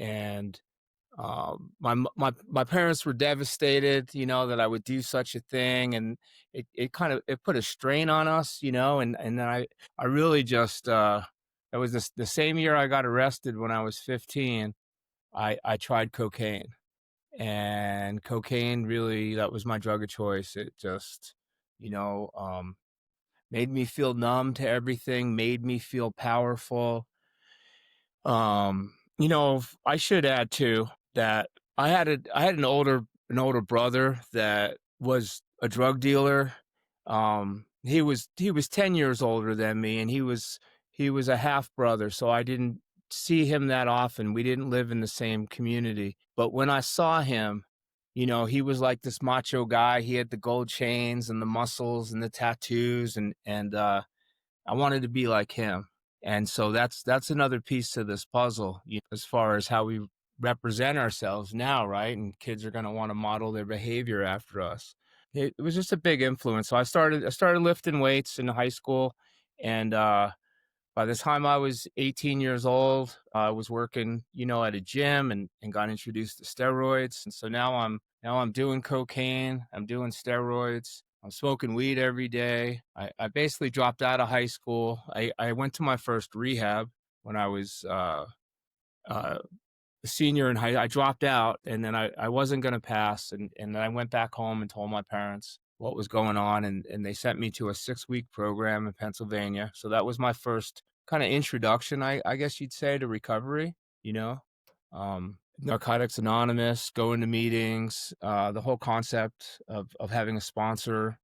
And my parents were devastated, that I would do such a thing, and it kind of it put a strain on us, and then I really just it was the same year I got arrested when I was 15. I tried cocaine, and cocaine really, that was my drug of choice. It just, you know, um, made me feel numb to everything, made me feel powerful. I should add too that I had an older brother that was a drug dealer. He was 10 years older than me, and he was a half brother, so I didn't see him that often. We didn't live in the same community. But when I saw him, he was like this macho guy. He had the gold chains and the muscles and the tattoos, and I wanted to be like him. And so that's another piece to this puzzle, as far as how we represent ourselves now, right? And kids are going to want to model their behavior after us. It was just a big influence. So I started lifting weights in high school, and by the time I was 18 years old, I was working, at a gym, and got introduced to steroids. And so now I'm doing cocaine, I'm doing steroids, I'm smoking weed every day. I basically dropped out of high school. I went to my first rehab when I was uh, a senior in high. I dropped out, and then I wasn't going to pass, and then I went back home and told my parents what was going on, and they sent me to a 6-week program in Pennsylvania. So that was my first kind of introduction, I guess you'd say, to recovery. Narcotics Anonymous, going to meetings, the whole concept of having a sponsor.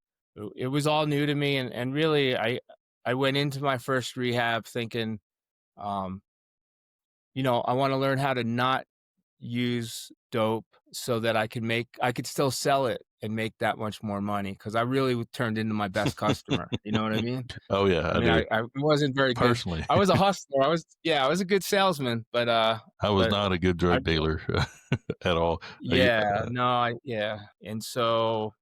It was all new to me, and really, I went into my first rehab thinking, um, I want to learn how to not use dope so that I could still sell it and make that much more money, because I really turned into my best customer. You know what I mean? Oh, yeah, I I mean, do. I wasn't very good. Personally, I was a hustler. I was a good salesman, but I was but not a good I drug dealer at all. yeah, no, yeah. And so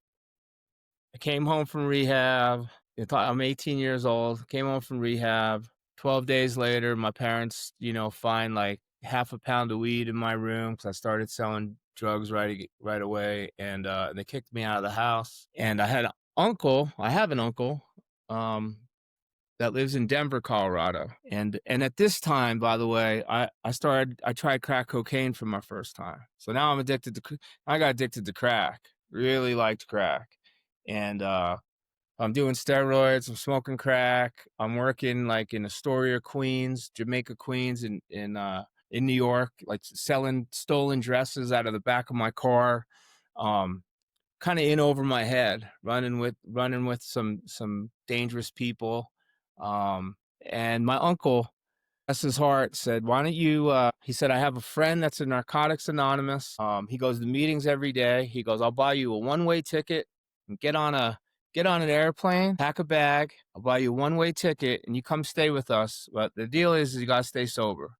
I came home from rehab. I'm 18 years old. Came home from rehab. 12 days later, my parents, find like half a pound of weed in my room because I started selling drugs right away, and they kicked me out of the house. And I have an uncle, um, that lives in Denver, Colorado. And at this time, by the way, I tried crack cocaine for my first time. So now I got addicted to crack. Really liked crack. And I'm doing steroids, I'm smoking crack, I'm working like in Astoria, Queens, Jamaica, Queens, in New York, like selling stolen dresses out of the back of my car. Um, Kind of in over my head, running with some dangerous people. And my uncle, bless his heart, said, "Why don't you?" He said, "I have a friend that's in Narcotics Anonymous. He goes to meetings every day. He goes, I'll buy you a one-way ticket and get on an airplane, pack a bag. I'll buy you a one-way ticket, and you come stay with us. But the deal is you gotta stay sober.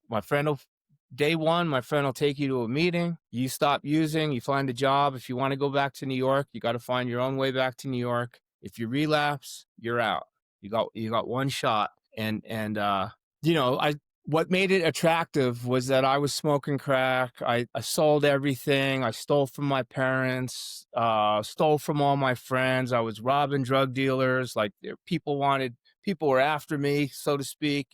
Day one, my friend will take you to a meeting. You stop using, you find a job. If you want to go back to New York, you got to find your own way back to New York. If you relapse, you're out. You got one shot." I what made it attractive was that I was smoking crack. I sold everything. I stole from my parents, stole from all my friends. I was robbing drug dealers. Like, people were after me, so to speak.